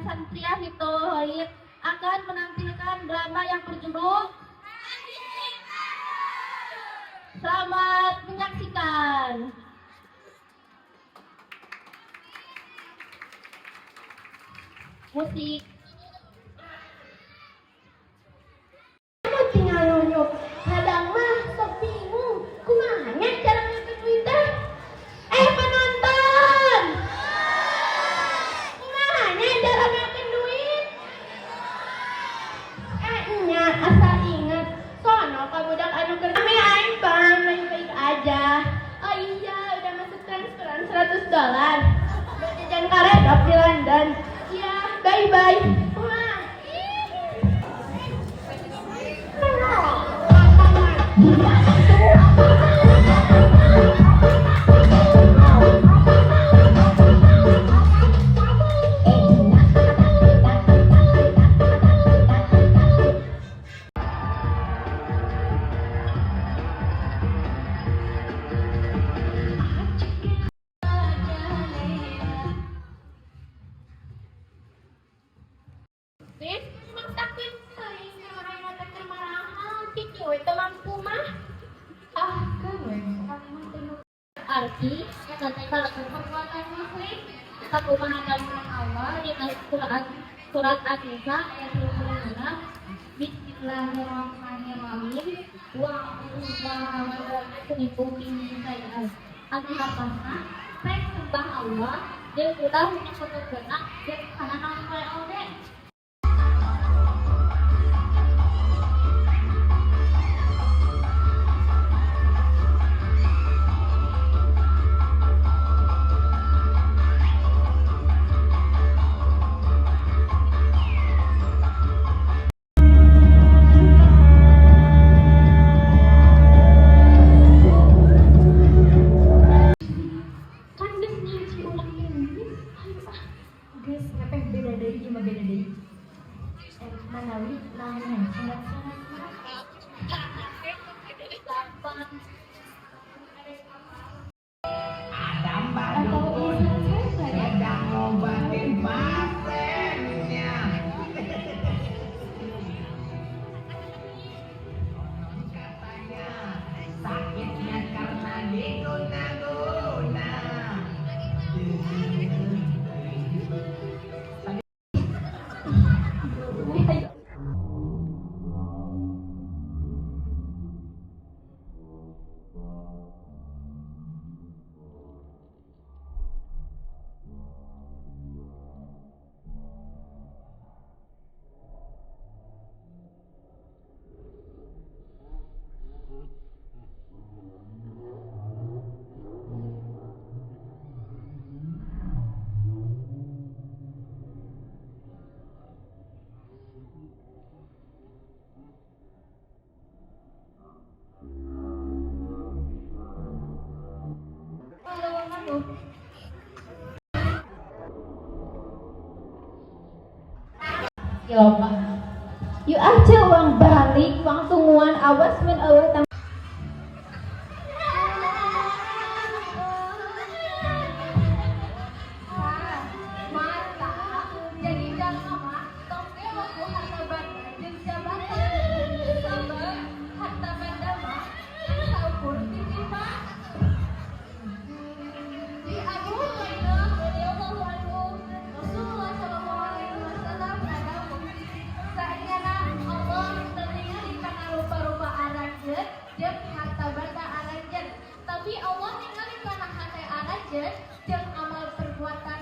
Santriah Hitohid akan menampilkan drama yang berjudul Selamat menyaksikan. Musik. Kamu tinggal nyunyuk, kadang mah sok bingung, kumahanya cara ngepet Twitter. Penonton, kumahanya cara ngepet duit. Nya asal inget, sono kabudak anu kerja aing pan baik-baik aja. Oh iya, udah masuk transferan $100. Berjajan karedok di London. Ya, bye-bye. Wah. Arti kata-kata perbuatan muslim satu menghadapkan Allah di dalam surat An-Nisa ayat 26. Bismillahirrahmanirrahim. Wa a'udzu billahi Al-Fatihah. Saya sembah Allah jeung ulah nyebutkeunna jeung kana nang ode. Manawi lain Adam Badut sedang ngobatin pasiennya. Katanya sakitnya karena diguna-guna. You aja uang balik, uang tungguan, awas min eueuh. Tapi Allah ningali kana hate aranjeun jeung amal perbuatan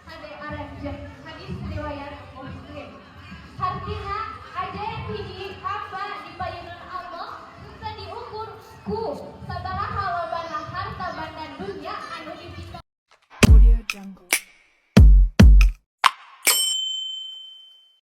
hade aranjeun. Hadis riwayat Muslim. Hartina ajaib hiji hamba di payeunan Allah bisa diukur ku sabaraha lobana harta banda dunya anu dipitokan. Audio Jungle.